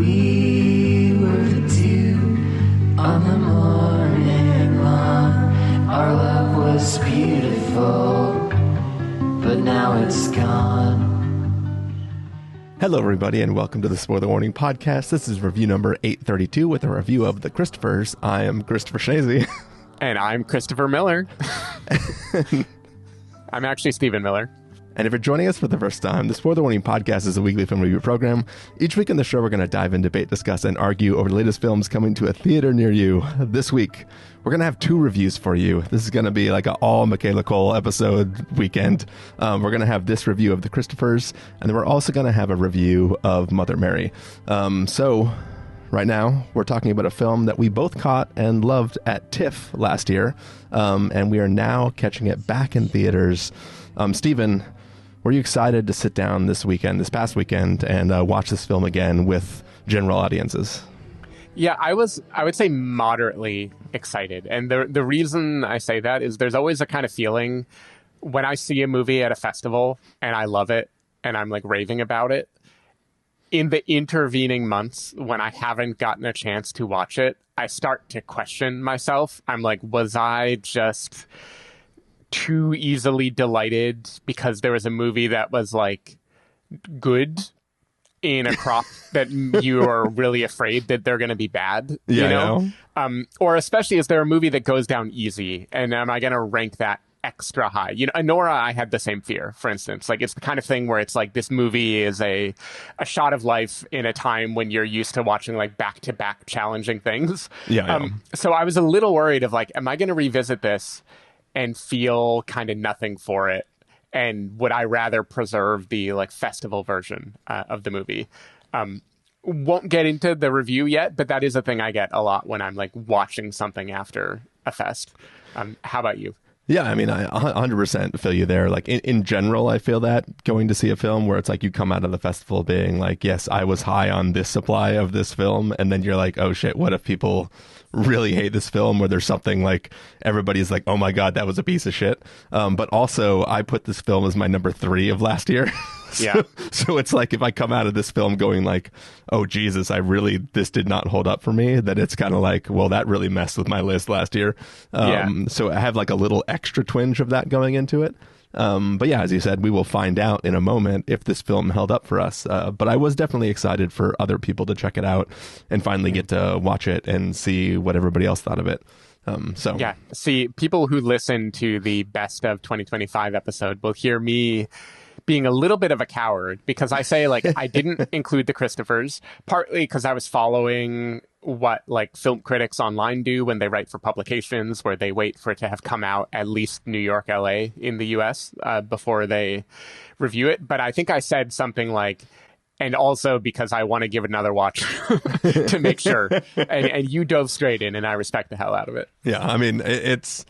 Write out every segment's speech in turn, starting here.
We were the dew on the morning lawn. Our love was beautiful, but now it's gone. Hello, everybody, and welcome to the Spoiler Warning Podcast. This is review number 832 with a review of The Christophers. I am Christopher Schnese. And I'm Christopher Miller. I'm actually Steven Miller. And if you're joining us for the first time, the Spoiler Warning Podcast is a weekly film review program. Each week on the show, we're going to dive in, debate, discuss, and argue over the latest films coming to a theater near you. This week, we're going to have two reviews for you. This is going to be like an all Michaela Coel episode weekend. We're going to have this review of The Christophers, and then we're also going to have a review of Mother Mary. So right now, we're talking about a film that we both caught and loved at TIFF last year, and we are now catching it back in theaters. Steven, were you excited to sit down this past weekend, and watch this film again with general audiences? Yeah, I would say moderately excited. And the reason I say that is there's always a kind of feeling when I see a movie at a festival and I love it and I'm like raving about it. In the intervening months when I haven't gotten a chance to watch it, I start to question myself. I'm like, was I just too easily delighted because there was a movie that was like good in a crop that you are really afraid that they're going to be bad, you know? Or especially is there a movie that goes down easy and am I going to rank that extra high? You know, Anora, I had the same fear, for instance. Like, it's the kind of thing where it's like this movie is a shot of life in a time when you're used to watching like back-to-back challenging things. So I was a little worried of like, am I going to revisit this and feel kind of nothing for it? And would I rather preserve the like festival version of the movie? Won't get into the review yet, but that is a thing I get a lot when I'm like watching something after a fest. How about you? Yeah, I mean, I 100% feel you there. Like, in general, I feel that going to see a film where it's like you come out of the festival being like, yes, I was high on this supply of this film. And then you're like, oh, shit, what if people really hate this film, or there's something like everybody's like, oh, my God, that was a piece of shit. But also, I put this film as my number 3 of last year. So it's like if I come out of this film going like, oh, Jesus, this did not hold up for me, then it's kind of like, well, that really messed with my list last year. So I have like a little extra twinge of that going into it. But yeah, as you said, we will find out in a moment if this film held up for us. But I was definitely excited for other people to check it out and finally get to watch it and see what everybody else thought of it. See, people who listen to the Best of 2025 episode will hear me being a little bit of a coward because I say like I didn't include The Christophers, partly because I was following what like film critics online do when they write for publications where they wait for it to have come out at least New York, LA in the US before they review it. But I think I said something like, and also because I want to give it another watch to make sure. And you dove straight in, and I respect the hell out of it. Yeah, I mean, it's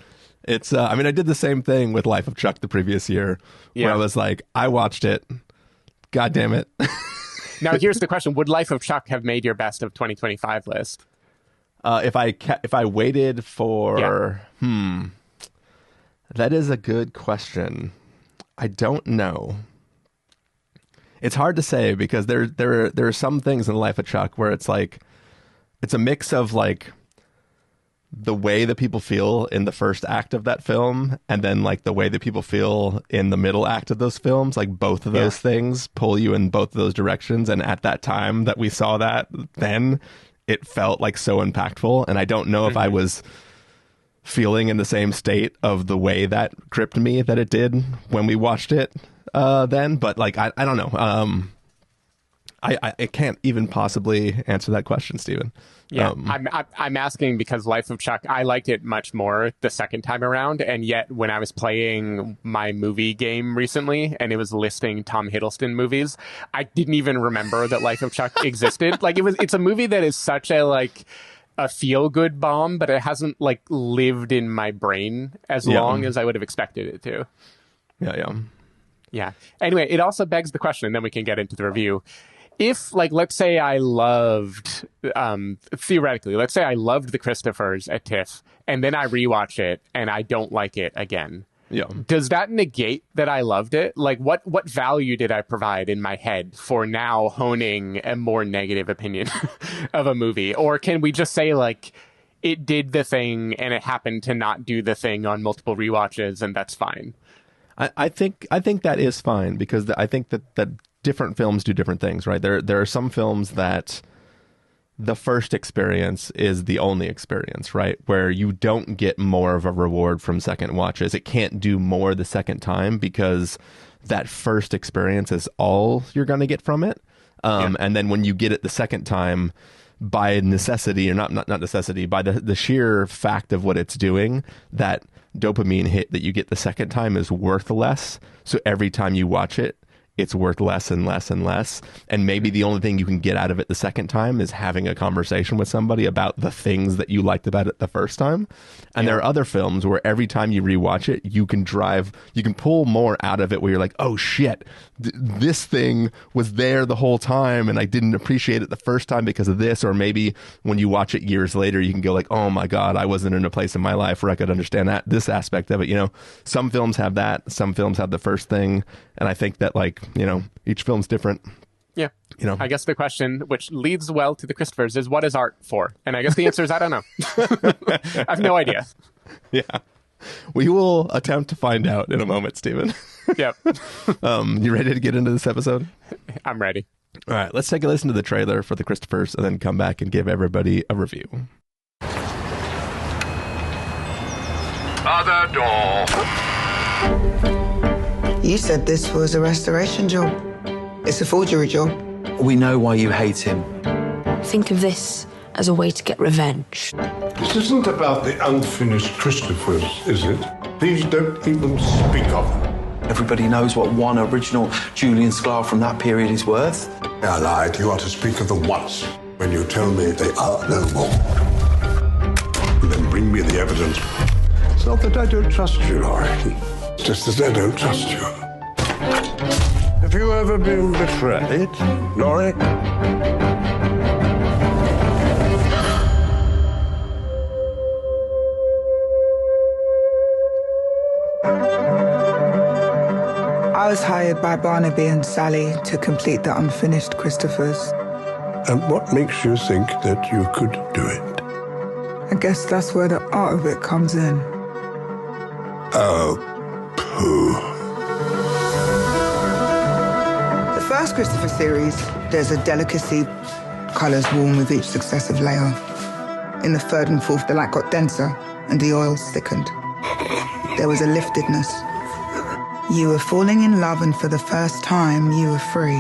I mean, I did the same thing with Life of Chuck the previous year, where I was like, I watched it. God damn it. Now, here's the question. Would Life of Chuck have made your best of 2025 list? If I waited for... That is a good question. I don't know. It's hard to say because there are some things in Life of Chuck where it's like, it's a mix of like the way that people feel in the first act of that film and then like the way that people feel in the middle act of those films. Like both of those things pull you in both of those directions. And at that time that we saw that, then it felt like so impactful. And I don't know if I was feeling in the same state of the way that gripped me that it did when we watched it then. But like, I don't know. I can't even possibly answer that question, Steven. Yeah, I'm asking because Life of Chuck, I liked it much more the second time around, and yet when I was playing my movie game recently and it was listing Tom Hiddleston movies, I didn't even remember that Life of Chuck existed. Like it's a movie that is such a like a feel-good bomb, but it hasn't like lived in my brain as long as I would have expected it to. Yeah. Anyway, it also begs the question, and then we can get into the review. If, like, let's say I loved, theoretically, let's say I loved The Christophers at TIFF, and then I rewatch it, and I don't like it again. Yeah. Does that negate that I loved it? Like, what value did I provide in my head for now honing a more negative opinion of a movie? Or can we just say, like, it did the thing and it happened to not do the thing on multiple rewatches, and that's fine? I think that is fine, because I think that different films do different things, right? There are some films that the first experience is the only experience, right? Where you don't get more of a reward from second watches. It can't do more the second time because that first experience is all you're going to get from it. And then when you get it the second time, by necessity, or not necessity, by the sheer fact of what it's doing, that dopamine hit that you get the second time is worth less. So every time you watch it, it's worth less and less and less. And maybe the only thing you can get out of it the second time is having a conversation with somebody about the things that you liked about it the first time. And there are other films where every time you rewatch it, you can pull more out of it, where you're like, oh shit, this thing was there the whole time and I didn't appreciate it the first time because of this. Or maybe when you watch it years later, you can go like, oh my God, I wasn't in a place in my life where I could understand this aspect of it. You know, some films have that, some films have the first thing. And I think that, like, you know, each film's different. Yeah. You know, I guess the question, which leads well to the Christophers, is what is art for? And I guess the answer is I don't know. I have no idea. Yeah. We will attempt to find out in a moment, Steven. Yep. You ready to get into this episode? I'm ready. All right, let's take a listen to the trailer for the Christophers and then come back and give everybody a review. Other door. You said this was a restoration job. It's a forgery job. We know why you hate him. Think of this as a way to get revenge. This isn't about the unfinished Christophers, is it? Please don't even speak of them. Everybody knows what one original Julian Sklar from that period is worth. I lied. You are to speak of them once, when you tell me they are no more. And then bring me the evidence. It's not that I don't trust you, Laurie. It's just that I don't trust you. Have you ever been betrayed, Laurie? I was hired by Barnaby and Sally to complete the unfinished Christophers. And what makes you think that you could do it? I guess that's where the art of it comes in. Oh, pooh. The first Christopher series, there's a delicacy, colours warm with each successive layer. In the third and fourth, the light got denser and the oils thickened. There was a liftedness. You were falling in love, and for the first time, you were free.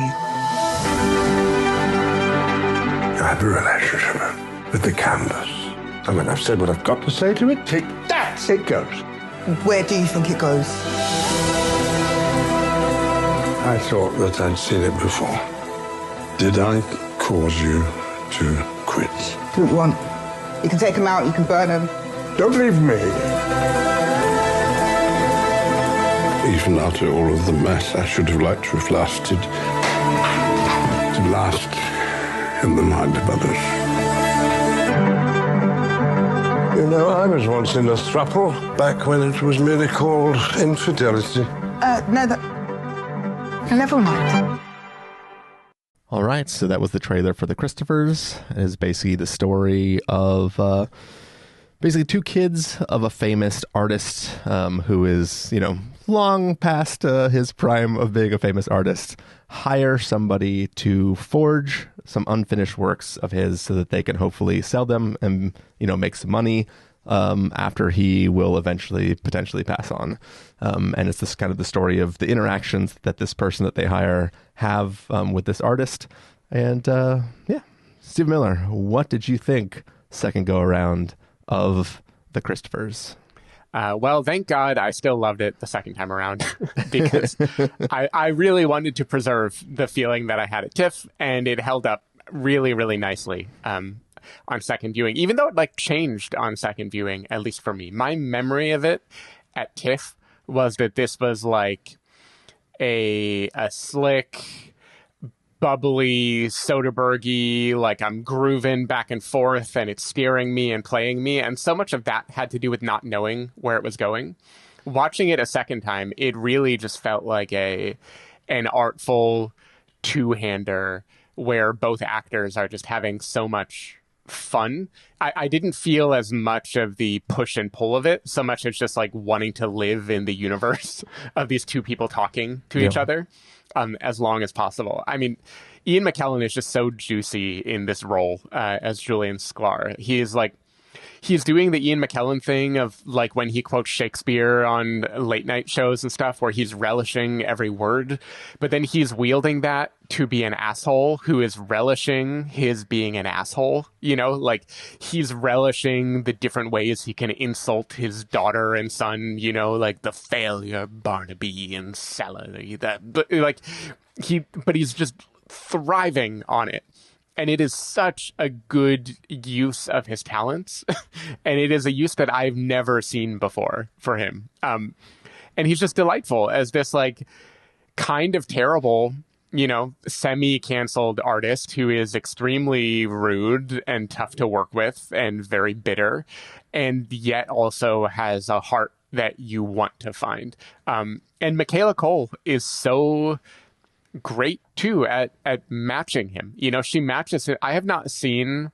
I have a relationship with the canvas. And when I've said what I've got to say to it, take that, it goes. Where do you think it goes? I thought that I'd seen it before. Did I cause you to quit? Didn't want. You can take them out, you can burn them. Don't leave me. Even after all of the mess, I should have liked to have lasted. To last in the mind of others. You know, I was once in a throuple, back when it was merely called infidelity. No, never mind. All right, so that was the trailer for the Christophers. It is basically the story of basically two kids of a famous artist who is, you know, long past his prime of being a famous artist, hire somebody to forge some unfinished works of his so that they can hopefully sell them and, you know, make some money after he will eventually potentially pass on. And it's this kind of the story of the interactions that this person that they hire have with this artist. And yeah, Steve Miller, what did you think second go around of the Christophers? Well, thank God I still loved it the second time around because I really wanted to preserve the feeling that I had at TIFF, and it held up really, really nicely on second viewing, even though it like changed on second viewing, at least for me. My memory of it at TIFF was that this was like a slick, bubbly, Soderbergh-y, like I'm grooving back and forth and it's steering me and playing me. And so much of that had to do with not knowing where it was going. watching it a second time, it really just felt like an artful two-hander where both actors are just having so much fun. I didn't feel as much of the push and pull of it, so much as just like wanting to live in the universe of these two people talking to each other as long as possible. I mean, Ian McKellen is just so juicy in this role as Julian Sklar. He's doing the Ian McKellen thing of like when he quotes Shakespeare on late night shows and stuff where he's relishing every word, but then he's wielding that to be an asshole who is relishing his being an asshole, you know, like he's relishing the different ways he can insult his daughter and son, you know, like the failure Barnaby and Sally, but he's just thriving on it. And it is such a good use of his talents. And it is a use that I've never seen before for him. And he's just delightful as this like kind of terrible, you know, semi-canceled artist who is extremely rude and tough to work with and very bitter, and yet also has a heart that you want to find. And Michaela Coel is so great too at matching him. You know, she matches it. I have not seen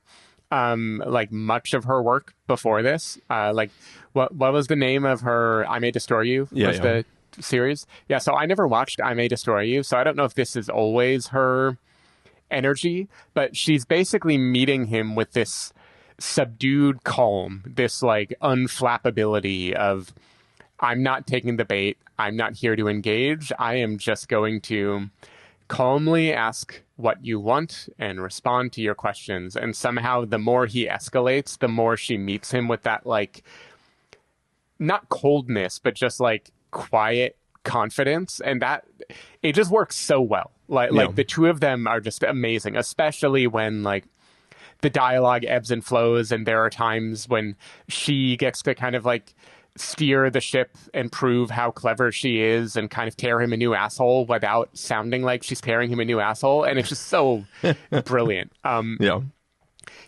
like much of her work before this. Like what was the name of her I May Destroy You? The series? Yeah, so I never watched I May Destroy You, so I don't know if this is always her energy, but she's basically meeting him with this subdued calm, this like unflappability of I'm not taking the bait. I'm not here to engage. I am just going to calmly ask what you want and respond to your questions. And somehow the more he escalates, the more she meets him with that, like, not coldness, but just like quiet confidence. And that it just works so well. Like the two of them are just amazing, especially when like the dialogue ebbs and flows. And there are times when she gets to kind of like steer the ship and prove how clever she is and kind of tear him a new asshole without sounding like she's tearing him a new asshole. And it's just so brilliant.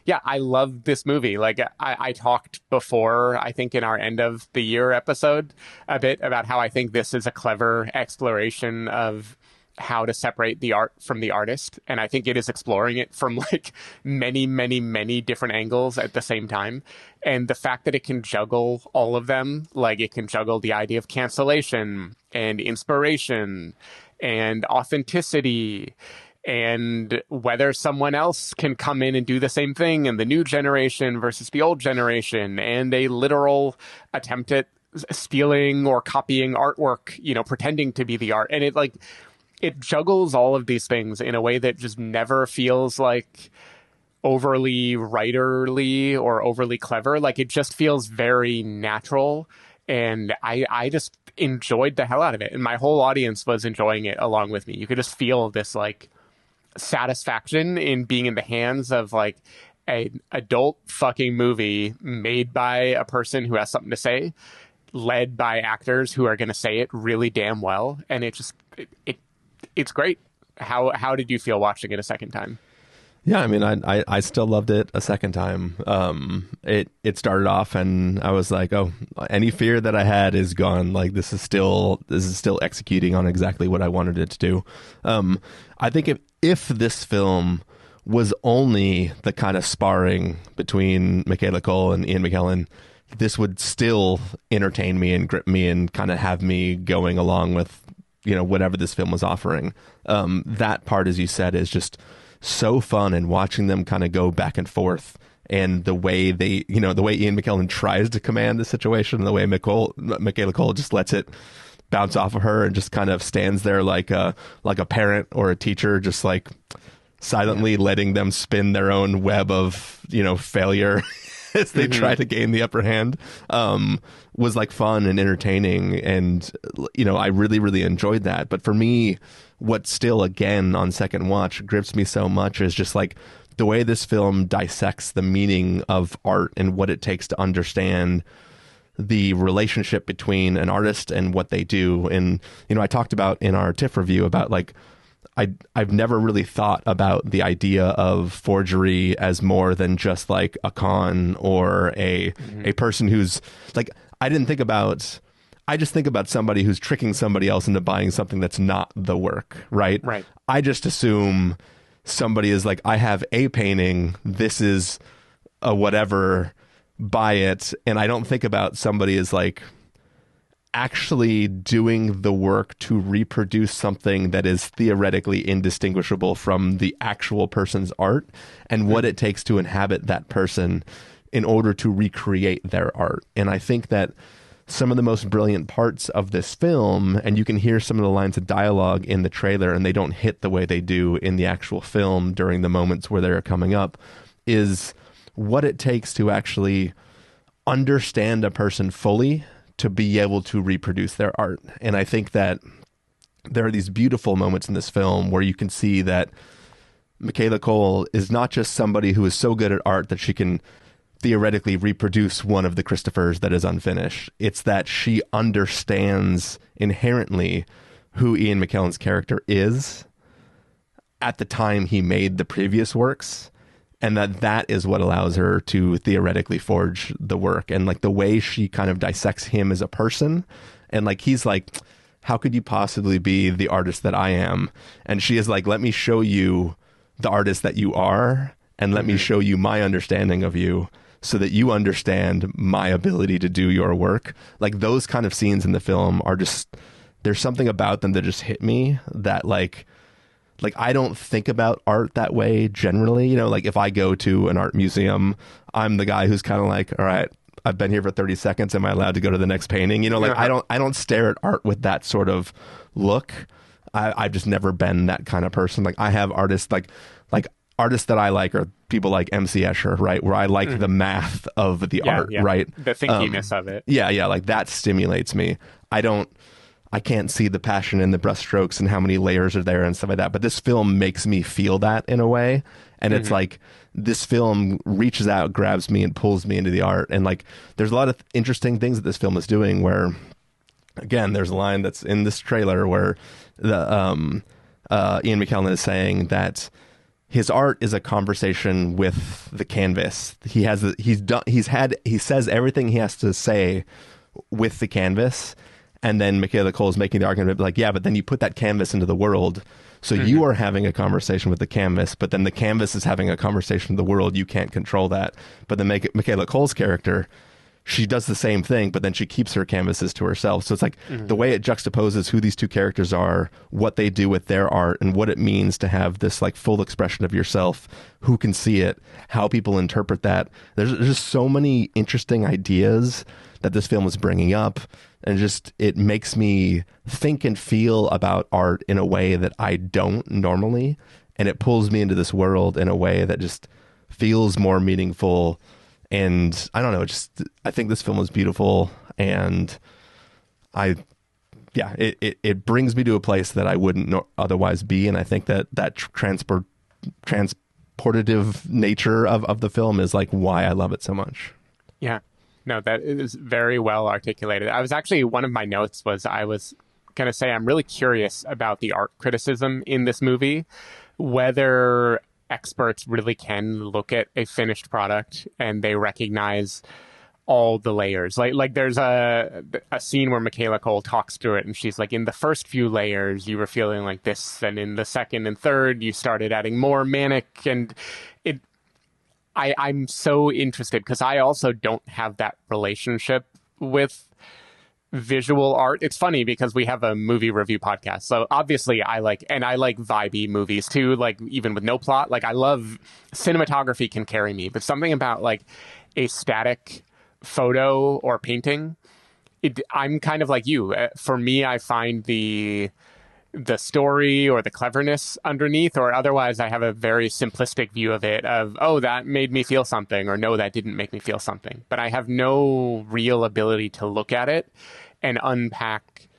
Yeah, I love this movie. Like I talked before, I think in our end of the year episode a bit about how I think this is a clever exploration of how to separate the art from the artist. And I think it is exploring it from like many, many, many different angles at the same time. And the fact that it can juggle all of them, like it can juggle the idea of cancellation and inspiration and authenticity and whether someone else can come in and do the same thing in the new generation versus the old generation, and a literal attempt at stealing or copying artwork, you know, pretending to be the art. And it juggles all of these things in a way that just never feels like overly writerly or overly clever. Like it just feels very natural. And I just enjoyed the hell out of it. And my whole audience was enjoying it along with me. You could just feel this like satisfaction in being in the hands of like an adult fucking movie made by a person who has something to say, led by actors who are going to say it really damn well. And it's great. How did you feel watching it a second time? Yeah, I mean, I still loved it a second time. It started off and I was like, oh, any fear that I had is gone. Like this is still executing on exactly what I wanted it to do. I think if this film was only the kind of sparring between Michaela Coel and Ian McKellen, this would still entertain me and grip me and kind of have me going along with, you know, whatever this film was offering. That part, as you said, is just so fun, and watching them kind of go back and forth, and the way the way Ian McKellen tries to command the situation, and the way Michaela Coel just lets it bounce off of her and just kind of stands there like a parent or a teacher, just like silently letting them spin their own web of, you know, failure as they try to gain the upper hand, was like fun and entertaining. And, you know, I really, really enjoyed that. But for me, what still, again, on second watch grips me so much is just like the way this film dissects the meaning of art and what it takes to understand the relationship between an artist and what they do. And, you know, I talked about in our TIFF review about like, I've never really thought about the idea of forgery as more than just like a con or a person who's like, I I just think about somebody who's tricking somebody else into buying something that's not the work, right? Right. I just assume somebody is like, I have a painting, this is a whatever, buy it. And I don't think about somebody as like actually doing the work to reproduce something that is theoretically indistinguishable from the actual person's art, and what it takes to inhabit that person in order to recreate their art. And I think that some of the most brilliant parts of this film, and you can hear some of the lines of dialogue in the trailer and they don't hit the way they do in the actual film during the moments where they're coming up, is what it takes to actually understand a person fully to be able to reproduce their art. And I think that there are these beautiful moments in this film where you can see that Michaela Coel is not just somebody who is so good at art that she can theoretically reproduce one of the Christophers that is unfinished. It's that she understands inherently who Ian McKellen's character is at the time he made the previous works, and that is what allows her to theoretically forge the work. And like the way she kind of dissects him as a person, and like he's like, how could you possibly be the artist that I am? And she is like, let me show you the artist that you are, and let me show you my understanding of you so that you understand my ability to do your work. Like those kind of scenes in the film are just, there's something about them that just hit me that like I don't think about art that way generally. You know, like if I go to an art museum, I'm the guy who's kind of like, all right, I've been here for 30 seconds. Am I allowed to go to the next painting? You know, like I don't stare at art with that sort of look. I've just never been that kind of person. Like I have artists like artists that I like are people like MC Escher, right? Where I like the math of the art, right? The thinkiness of it. Yeah. Like that stimulates me. I can't see the passion in the brushstrokes and how many layers are there and stuff like that. But this film makes me feel that in a way. And it's like this film reaches out, grabs me and pulls me into the art. And like there's a lot of interesting things that this film is doing where, again, there's a line that's in this trailer where the Ian McKellen is saying that his art is a conversation with the canvas. He says everything he has to say with the canvas. And then Michaela Coel is making the argument like, yeah, but then you put that canvas into the world. So you are having a conversation with the canvas, but then the canvas is having a conversation with the world. You can't control that. But then Michaela Coel's character, she does the same thing, but then she keeps her canvases to herself. So it's like the way it juxtaposes who these two characters are, what they do with their art, and what it means to have this like full expression of yourself, who can see it, how people interpret that. There's just so many interesting ideas that this film is bringing up. And just, it makes me think and feel about art in a way that I don't normally. And it pulls me into this world in a way that just feels more meaningful. And I don't know, I think this film is beautiful. And it brings me to a place that I wouldn't otherwise be. And I think that transportative nature of the film is like why I love it so much. Yeah. No, that is very well articulated. One of my notes was I was going to say I'm really curious about the art criticism in this movie, whether experts really can look at a finished product and they recognize all the layers. Like there's a scene where Michaela Coel talks through it and she's like, in the first few layers, you were feeling like this. And in the second and third, you started adding more manic, and I'm so interested because I also don't have that relationship with visual art. It's funny because we have a movie review podcast. So obviously I like vibey movies too, like even with no plot. Like I love cinematography can carry me, but something about like a static photo or painting, I'm kind of like you. For me, I find the story or the cleverness underneath, or otherwise I have a very simplistic view of it of, oh, that made me feel something, or no, that didn't make me feel something. But I have no real ability to look at it and unpack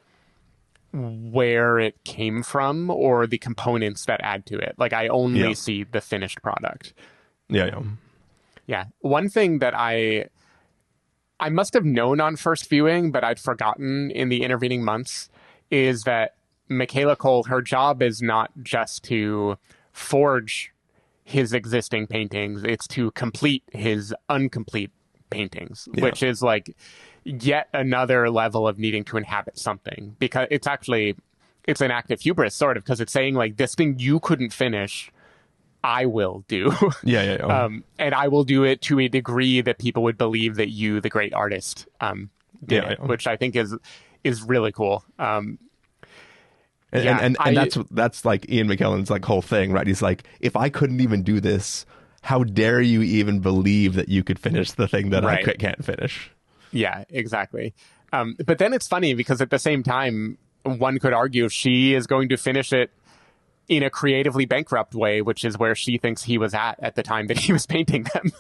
where it came from or the components that add to it. Like I only see the finished product. Yeah. One thing that I must have known on first viewing, but I'd forgotten in the intervening months, is that Michaela Coel, her job is not just to forge his existing paintings, it's to complete his incomplete paintings, which is like yet another level of needing to inhabit something, because it's an act of hubris, sort of, because it's saying like, this thing you couldn't finish, I will do. And I will do it to a degree that people would believe that you, the great artist, did it, which I think is really cool. And that's like Ian McKellen's like whole thing, right? He's like, if I couldn't even do this, how dare you even believe that you could finish the thing that I can't finish? Yeah, exactly. But then it's funny because at the same time, one could argue she is going to finish it in a creatively bankrupt way, which is where she thinks he was at the time that he was painting them.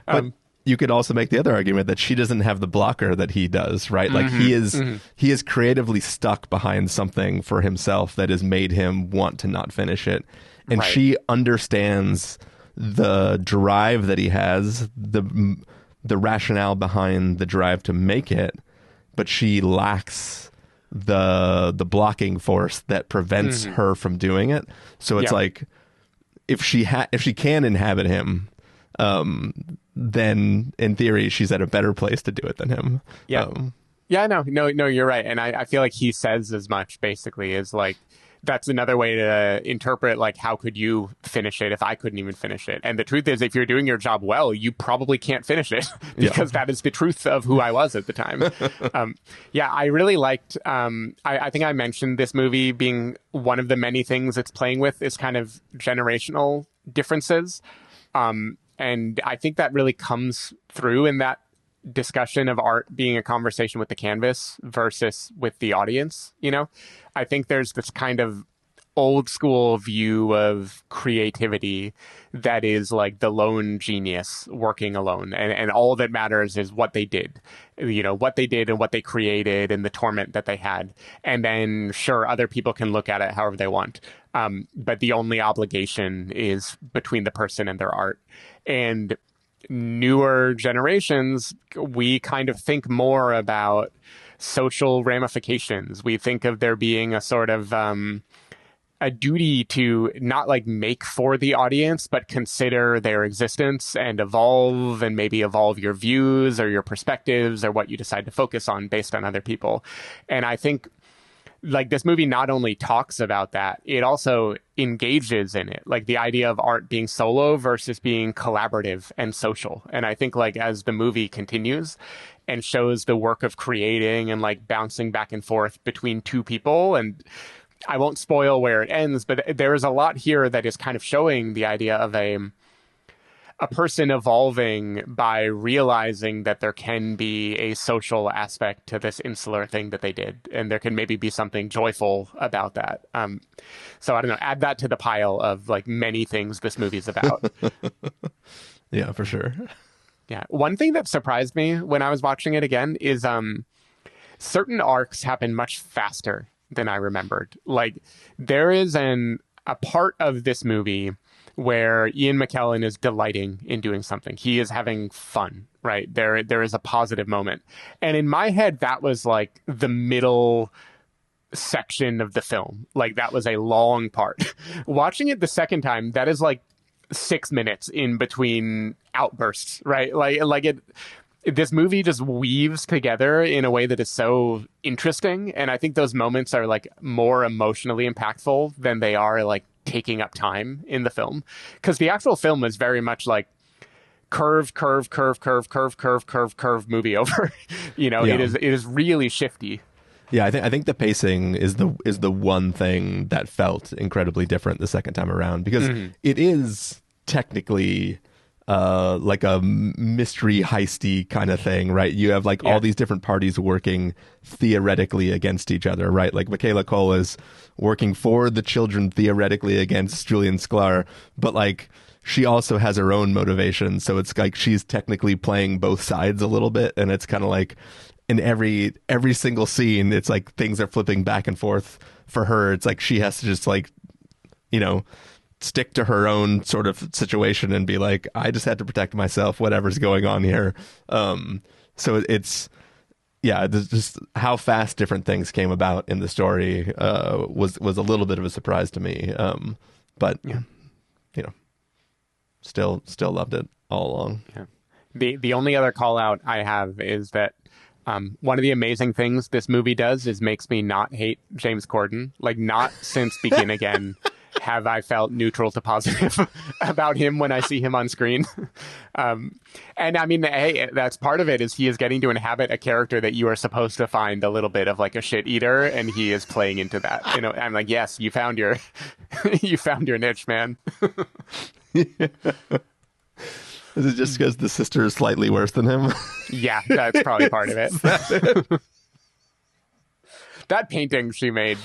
But you could also make the other argument that she doesn't have the blocker that he does, right? Like he is creatively stuck behind something for himself that has made him want to not finish it. And she understands the drive that he has, the rationale behind the drive to make it, but she lacks the blocking force that prevents her from doing it. So it's like, if she can inhabit him, then in theory she's at a better place to do it than him. No, you're right. And I feel like he says as much, basically, is like, that's another way to interpret, like, how could you finish it if I couldn't even finish it? And the truth is, if you're doing your job well, you probably can't finish it, because that is the truth of who I was at the time. I really liked, I think I mentioned this movie being one of the many things it's playing with is kind of generational differences. And I think that really comes through in that discussion of art being a conversation with the canvas versus with the audience. I think there's this kind of old school view of creativity that is like the lone genius working alone, and all that matters is what they did, what they did and what they created and the torment that they had. And then sure, other people can look at it however they want. But the only obligation is between the person and their art. And newer generations, we kind of think more about social ramifications. We think of there being a sort of a duty to not like make for the audience, but consider their existence and evolve, and maybe evolve your views or your perspectives or what you decide to focus on based on other people. And I think like this movie not only talks about that, it also engages in it, like the idea of art being solo versus being collaborative and social. And I think like as the movie continues and shows the work of creating and like bouncing back and forth between two people, and I won't spoil where it ends, but there is a lot here that is kind of showing the idea of a person evolving by realizing that there can be a social aspect to this insular thing that they did, and there can maybe be something joyful about that. So I don't know, add that to the pile of like many things this movie's about. Yeah, for sure. Yeah. One thing that surprised me when I was watching it again is certain arcs happen much faster than I remembered. Like there is a part of this movie where Ian McKellen is delighting in doing something. He is having fun, right? There is a positive moment. And in my head, that was like the middle section of the film. Like that was a long part. Watching it the second time, that is like 6 minutes in between outbursts, right? This movie just weaves together in a way that is so interesting. And I think those moments are like more emotionally impactful than they are like taking up time in the film. Because the actual film is very much like curve movie over. It is really shifty. Yeah, I think the pacing is the one thing that felt incredibly different the second time around, because it is technically like a mystery heisty kind of thing, right? You have like all these different parties working theoretically against each other, right? Like Michaela Coel is working for the children theoretically against Julian Sklar, but like she also has her own motivation. So it's like she's technically playing both sides a little bit, and it's kind of like in every single scene, it's like things are flipping back and forth for her. It's like she has to just like, stick to her own sort of situation and be like, I just had to protect myself, whatever's going on here. So it's just how fast different things came about in the story was a little bit of a surprise to me. But still loved it all along. Yeah. The only other call out I have is that one of the amazing things this movie does is makes me not hate James Corden. Like, not since Begin Again have I felt neutral to positive about him when I see him on screen. And I mean, hey, that's part of it, is he is getting to inhabit a character that you are supposed to find a little bit of like a shit eater, and he is playing into that. You know, I'm like, yes, you found your you found your niche, man. Is it just because the sister is slightly worse than him? Yeah, that's probably part of it. That painting she made,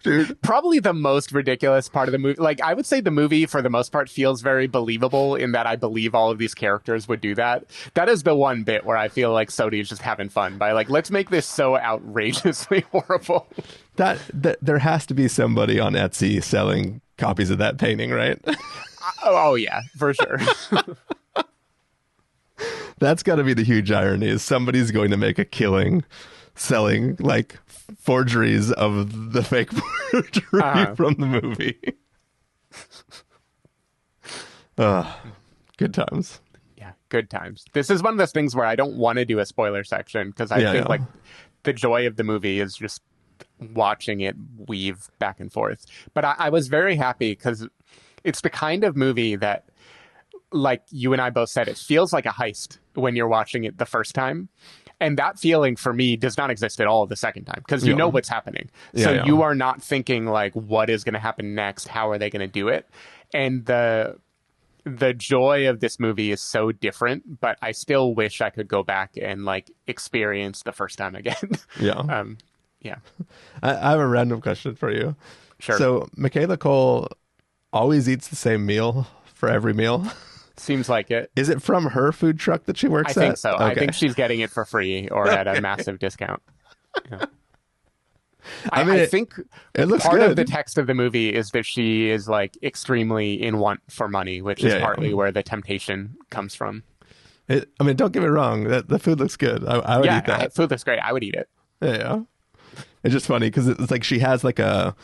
dude, probably the most ridiculous part of the movie. Like, I would say the movie, for the most part, feels very believable in that I believe all of these characters would do that. That is the one bit where I feel like Sodi is just having fun by, like, let's make this so outrageously horrible. That there has to be somebody on Etsy selling copies of that painting, right? Oh yeah, for sure. That's got to be the huge irony, is somebody's going to make a killing selling like forgeries of the fake forgery from the movie. Good times. Yeah, good times. This is one of those things where I don't want to do a spoiler section, because I think like the joy of the movie is just watching it weave back and forth. But I was very happy, because it's the kind of movie that, like you and I both said, it feels like a heist when you're watching it the first time. And that feeling for me does not exist at all the second time, because you know what's happening. So you are not thinking like, what is going to happen next? How are they going to do it? And the joy of this movie is so different, but I still wish I could go back and like experience the first time again. Yeah. Yeah. I have a random question for you. Sure. So Michaela Coel always eats the same meal for every meal. Seems like it. Is it from her food truck that she works at? I think so. Okay. I think she's getting it for free or at a massive discount. Yeah. I think it looks part good. of the text of the movie is that she is like extremely in want for money, which is partly where the temptation comes from. I mean, don't get me wrong. The food looks good. I would eat that. Food looks great. I would eat it. Yeah. It's just funny because it's like she has like a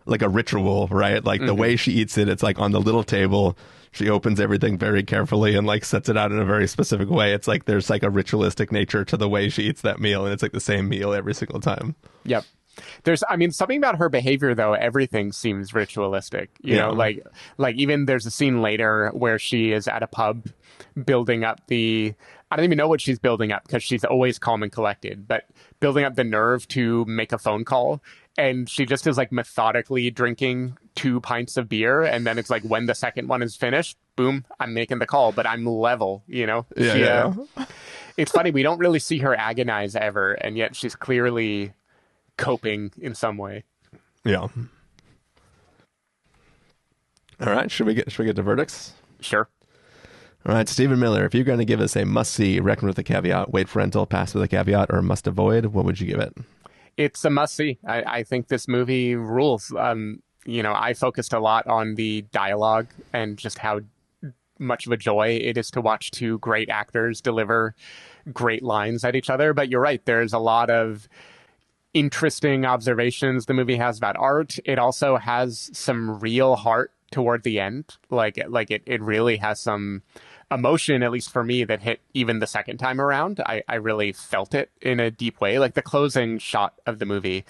ritual, right? Like the way she eats it, it's like on the little table. She opens everything very carefully and like sets it out in a very specific way. It's like there's like a ritualistic nature to the way she eats that meal, and it's like the same meal every single time. Yep. There's, I mean, something about her behavior though. Everything seems ritualistic. You know, like even there's a scene later where she is at a pub building up the. I don't even know what she's building up, because she's always calm and collected, but building up the nerve to make a phone call. And she just is like methodically drinking 2 pints of beer. And then it's like, when the second one is finished, boom, I'm making the call, but I'm level, you know? It's funny. We don't really see her agonize ever. And yet she's clearly coping in some way. Yeah. All right. Should we get to verdicts? Sure. All right, Stephen Miller, if you're going to give us a must-see, recommend with a caveat, wait for rental, pass with a caveat, or must avoid, what would you give it? It's a must-see. I think this movie rules. You know, I focused a lot on the dialogue and just how much of a joy it is to watch 2 great actors deliver great lines at each other. But you're right, there's a lot of interesting observations the movie has about art. It also has some real heart toward the end. Like it really has some emotion, at least for me, that hit even the second time around. I really felt it in a deep way. Like the closing shot of the movie,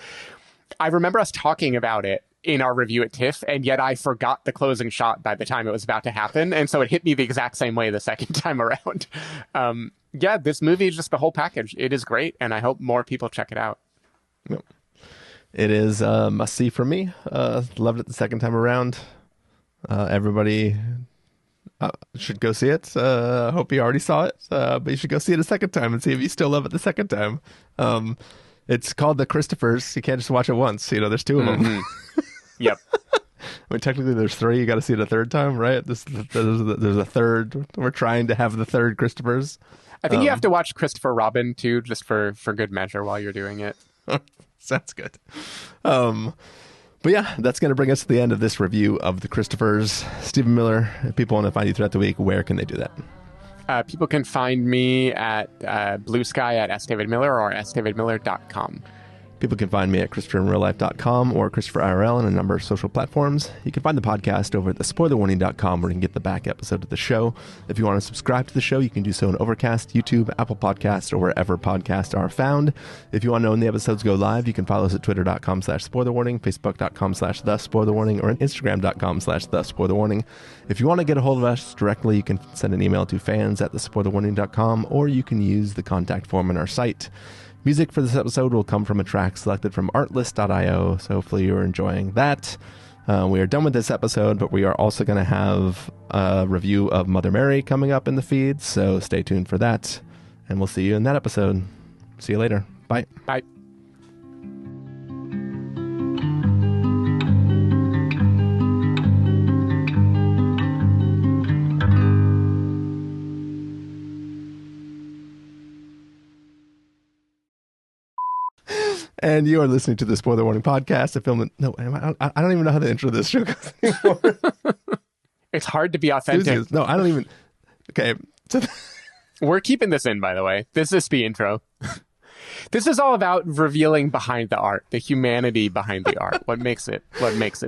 I remember us talking about it in our review at TIFF, and yet I forgot the closing shot by the time it was about to happen, and so it hit me the exact same way the second time around. Yeah, this movie is just the whole package. It is great, and I hope more people check it out. Yep. It is a must-see for me. Loved it the second time around. Everybody should go see it. Hope you already saw it, but you should go see it a second time and see if you still love it the second time. It's called The Christophers. You can't just watch it once. You know, there's 2 of them. Yep. I mean, technically there's 3. You got to see it a third time, right? There's a third. We're trying to have the third Christophers. I think you have to watch Christopher Robin too, just for good measure while you're doing it. Sounds good. But yeah, that's going to bring us to the end of this review of The Christophers. Stephen Miller, if people want to find you throughout the week, where can they do that? People can find me at Blue Sky at sdavidmiller or sdavidmiller.com. People can find me at ChristopherInRealLife.com or ChristopherIRL on a number of social platforms. You can find the podcast over at thespoilerwarning.com where you can get the back episode of the show. If you want to subscribe to the show, you can do so on Overcast, YouTube, Apple Podcasts, or wherever podcasts are found. If you want to know when the episodes go live, you can follow us at twitter.com/spoilerwarning, facebook.com/thespoilerwarning, or on instagram.com/thespoilerwarning. If you want to get a hold of us directly, you can send an email to fans@thespoilerwarning.com, or you can use the contact form on our site. Music for this episode will come from a track selected from artlist.io, so hopefully you're enjoying that. We are done with this episode, but we are also going to have a review of Mother Mary coming up in the feed, so stay tuned for that, and we'll see you in that episode. See you later. Bye. Bye. And you are listening to the Spoiler Warning Podcast, a film that... No, I don't even know how the intro to this show goes anymore. It's hard to be authentic. No, I don't even... Okay. We're keeping this in, by the way. This is the intro. This is all about revealing behind the art, the humanity behind the art, what makes it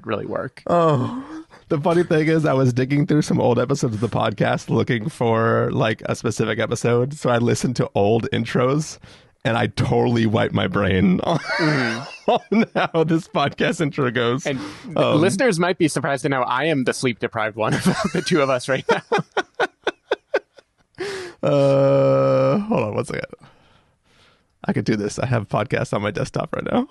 really work. Oh, the funny thing is I was digging through some old episodes of the podcast looking for like a specific episode. So I listened to old intros and I totally wiped my brain on how this podcast intro goes. And listeners might be surprised to know I am the sleep deprived one of the two of us right now. Hold on one second. I could do this. I have podcasts on my desktop right now.